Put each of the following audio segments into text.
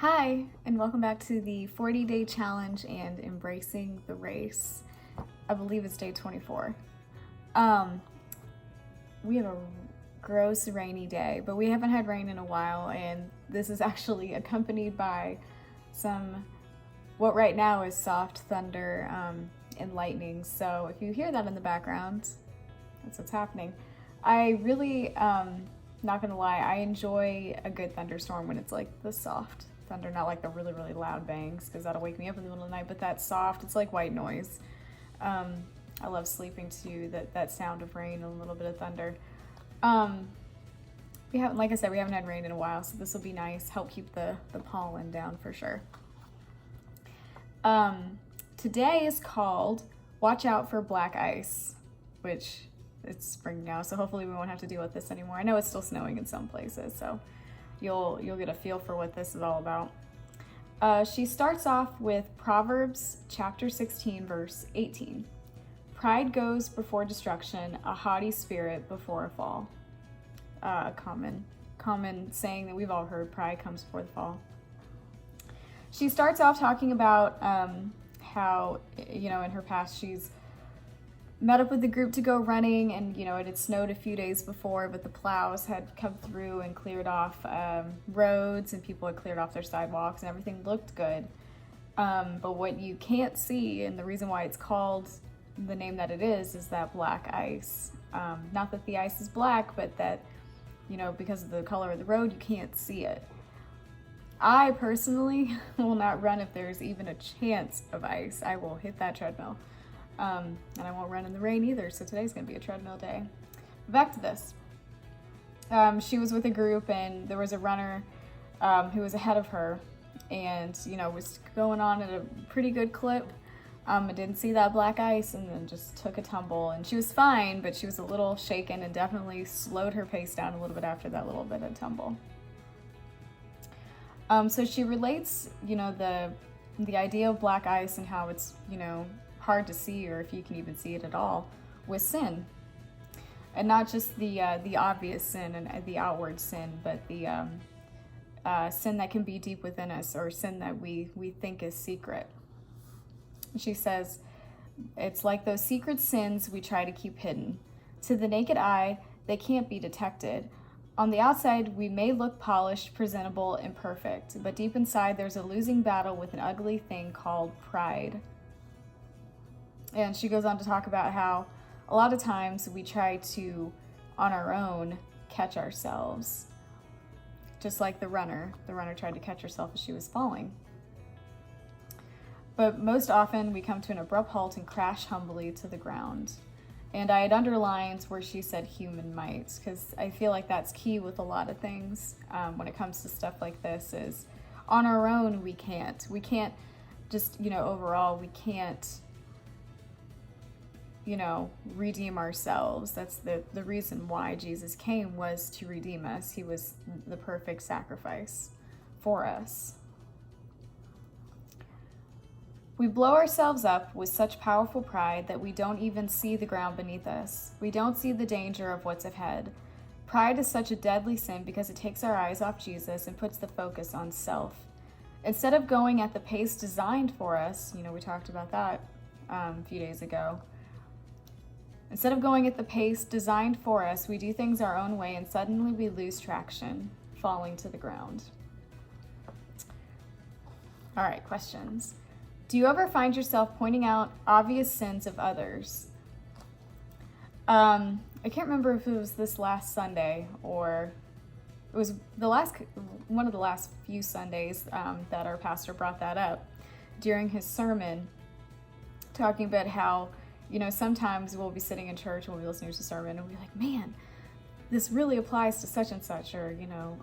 Hi, and welcome back to the 40-day challenge and embracing the race. I believe it's day 24. We have a gross rainy day, but we haven't had rain in a while, and this is actually accompanied by what right now is soft thunder and lightning. So if you hear that in the background, that's what's happening. I really, not gonna lie, I enjoy a good thunderstorm when it's like the soft thunder, not like the really, really loud bangs, because that'll wake me up in the middle of the night, but that soft, it's like white noise. I love sleeping to that sound of rain and a little bit of thunder. Like I said, we haven't had rain in a while, so this will be nice, help keep the pollen down for sure. Today is called Watch Out for Black Ice, which it's spring now, so hopefully we won't have to deal with this anymore. I know it's still snowing in some places, so you'll get a feel for what this is all about. She starts off with Proverbs chapter 16, verse 18. Pride goes before destruction, a haughty spirit before a fall. A common saying that we've all heard, pride comes before the fall. She starts off talking about how, in her past she's met up with the group to go running, and it had snowed a few days before, but the plows had come through and cleared off roads, and people had cleared off their sidewalks, and everything looked good. But what you can't see, and the reason why it's called the name that it is that black ice. Not that the ice is black, but that, because of the color of the road, you can't see it. I personally will not run if there's even a chance of ice. I will hit that treadmill. And I won't run in the rain either, so today's gonna be a treadmill day. Back to this. She was with a group, and there was a runner who was ahead of her, and was going on at a pretty good clip. I didn't see that black ice, and then just took a tumble, and she was fine, but she was a little shaken and definitely slowed her pace down a little bit after that little bit of tumble. So she relates, the idea of black ice and how it's, hard to see, or if you can even see it at all, with sin. And not just the obvious sin and the outward sin, but the sin that can be deep within us, or sin that we think is secret. She says, it's like those secret sins we try to keep hidden. To the naked eye, they can't be detected. On the outside, we may look polished, presentable, and perfect, but deep inside, there's a losing battle with an ugly thing called pride. And she goes on to talk about how a lot of times we try to, on our own, catch ourselves. Just like the runner tried to catch herself as she was falling. But most often we come to an abrupt halt and crash humbly to the ground. And I had underlined where she said human might, because I feel like that's key with a lot of things when it comes to stuff like this, is on our own we can't just, overall we can't redeem ourselves. That's the reason why Jesus came, was to redeem us. He was the perfect sacrifice for us. We blow ourselves up with such powerful pride that we don't even see the ground beneath us. We don't see the danger of what's ahead. Pride is such a deadly sin because it takes our eyes off Jesus and puts the focus on self. Instead of going at the pace designed for us, we talked about that a few days ago. Instead of going at the pace designed for us, we do things our own way, and suddenly we lose traction, falling to the ground. All right, questions. Do you ever find yourself pointing out obvious sins of others? I can't remember if it was this last Sunday, or it was one of the last few Sundays that our pastor brought that up during his sermon, talking about how, sometimes we'll be sitting in church and we'll be listening to a sermon and we'll be like, man, this really applies to such and such, or,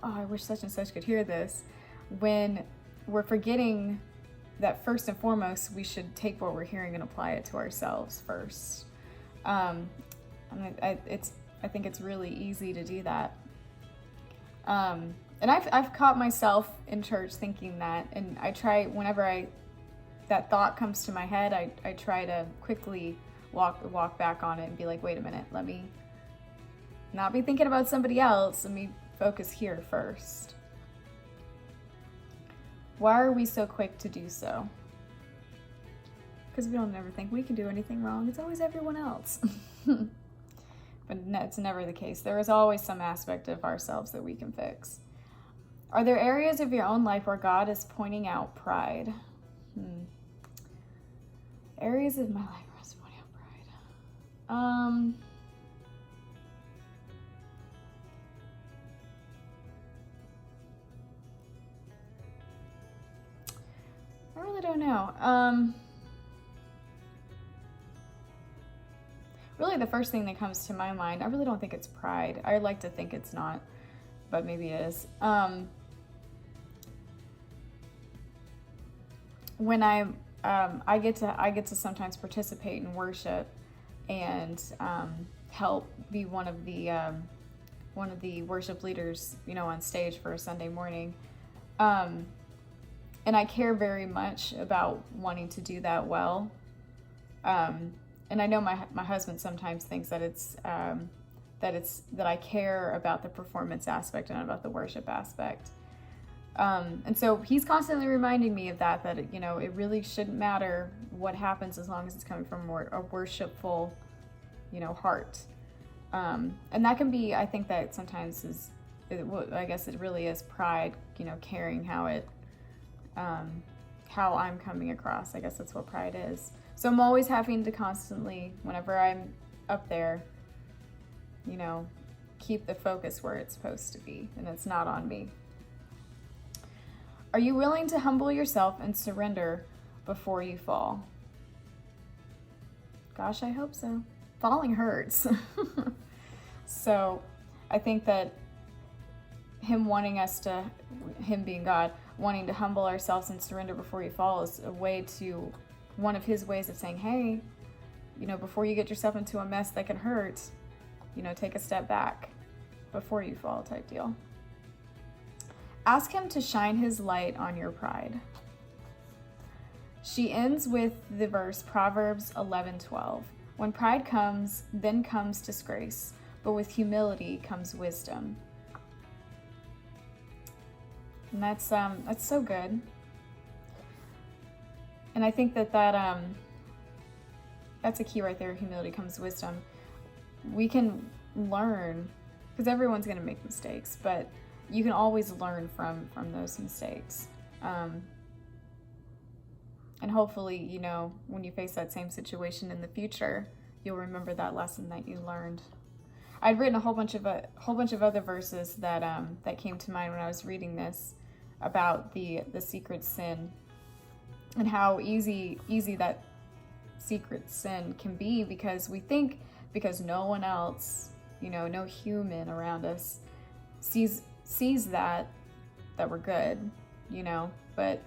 oh, I wish such and such could hear this, when we're forgetting that first and foremost, we should take what we're hearing and apply it to ourselves first. I think it's really easy to do that. And I've caught myself in church thinking that, and I try, whenever that thought comes to my head, I try to quickly walk back on it and be like, wait a minute, let me not be thinking about somebody else. Let me focus here first. Why are we so quick to do so? Because we don't ever think we can do anything wrong. It's always everyone else. But no, it's never the case. There is always some aspect of ourselves that we can fix. Are there areas of your own life where God is pointing out pride? Areas of my life where He's pointing out pride. I really don't know. Really the first thing that comes to my mind, I really don't think it's pride. I like to think it's not, but maybe it is. When I get to sometimes participate in worship and help be one of the worship leaders, on stage for a Sunday morning. And I care very much about wanting to do that well. And I know my husband sometimes thinks that that I care about the performance aspect and about the worship aspect. And so he's constantly reminding me of that it really shouldn't matter what happens as long as it's coming from a worshipful, heart. And that can be, I think that sometimes I guess it really is pride, caring how I'm coming across. I guess that's what pride is. So I'm always having to constantly, whenever I'm up there, keep the focus where it's supposed to be, and it's not on me. Are you willing to humble yourself and surrender before you fall? Gosh, I hope so. Falling hurts. So I think that Him being God, wanting to humble ourselves and surrender before you fall is one of His ways of saying, hey, before you get yourself into a mess that can hurt, take a step back before you fall, type deal. Ask Him to shine His light on your pride. She ends with the verse Proverbs 11:12. When pride comes, then comes disgrace, but with humility comes wisdom. And that's so good. And I think that's a key right there. Humility comes wisdom. We can learn, because everyone's going to make mistakes, but you can always learn from those mistakes. And hopefully, when you face that same situation in the future, you'll remember that lesson that you learned. I'd written a whole bunch of other verses that came to mind when I was reading this about the secret sin and how easy that secret sin can be, because we think because no one else, no human around us sees that we're good, but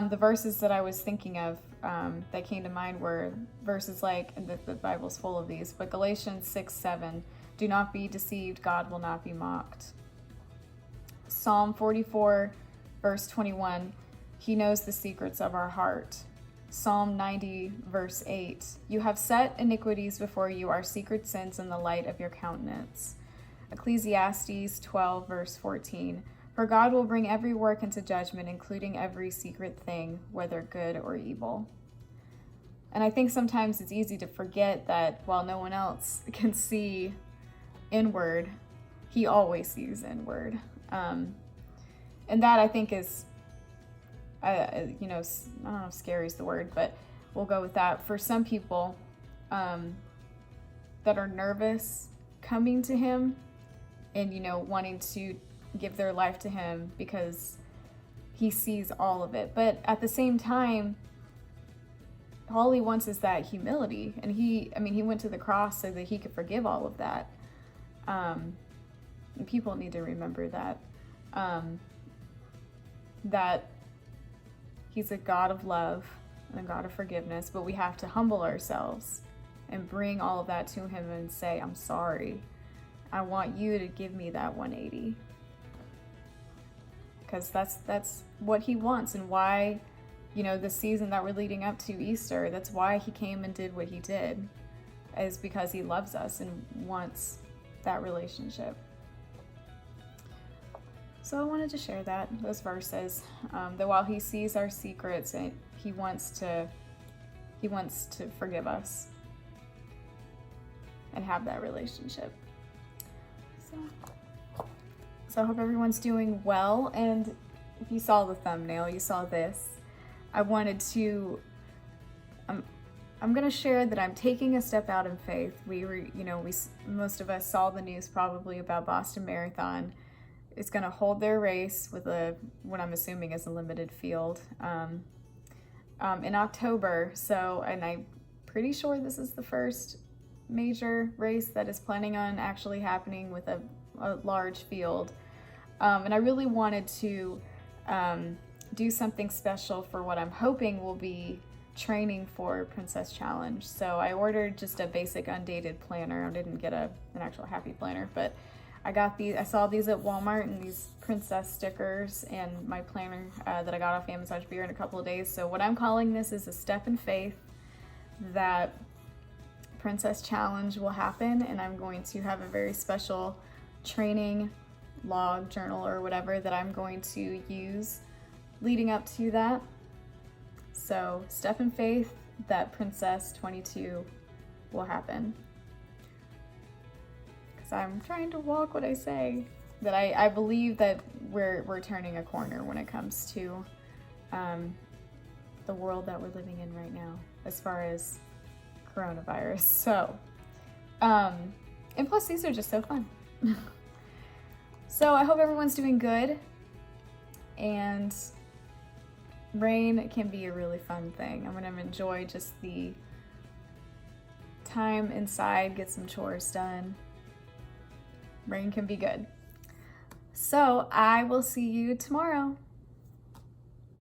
the verses that I was thinking of that came to mind were verses like, and the Bible's full of these, but Galatians 6:7, do not be deceived, God will not be mocked. Psalm 44 verse 21, He knows the secrets of our heart. Psalm 90 verse 8, you have set iniquities before you, our secret sins in the light of your countenance. Ecclesiastes 12 verse 14, for God will bring every work into judgment, including every secret thing, whether good or evil. And I think sometimes it's easy to forget that while no one else can see inward, He always sees inward. And that I think is, I don't know if scary is the word, but we'll go with that. For some people that are nervous coming to Him and, wanting to give their life to Him because He sees all of it. But at the same time, all He wants is that humility. And He went to the cross so that He could forgive all of that. And people need to remember that. That He's a God of love and a God of forgiveness, but we have to humble ourselves and bring all of that to Him and say, I'm sorry. I want you to give me that 180. Because that's what He wants, and why, the season that we're leading up to Easter, that's why He came and did what He did, is because He loves us and wants that relationship. So I wanted to share those verses, that while he sees our secrets, and he wants to forgive us and have that relationship. So I hope everyone's doing well. And if you saw the thumbnail, you saw this. I wanted to, I'm gonna share that I'm taking a step out in faith. Most of us saw the news probably about Boston Marathon. It's gonna hold their race with what I'm assuming is a limited field in October. So, and I'm pretty sure this is the first major race that is planning on actually happening with a large field. And I really wanted to do something special for what I'm hoping will be training for Princess Challenge. So I ordered just a basic undated planner. I didn't get an actual happy planner, but I saw these at Walmart, and these princess stickers, and my planner that I got off Amazon should be here in a couple of days. So what I'm calling this is a step in faith that Princess Challenge will happen, and I'm going to have a very special training log, journal, or whatever that I'm going to use leading up to that. So step in faith that Princess 22 will happen. Because I'm trying to walk what I say. That I believe that we're turning a corner when it comes to the world that we're living in right now, as far as coronavirus. So, and plus these are just so fun. So I hope everyone's doing good, and rain can be a really fun thing. I'm gonna enjoy just the time inside, get some chores done. Rain can be good. So I will see you tomorrow.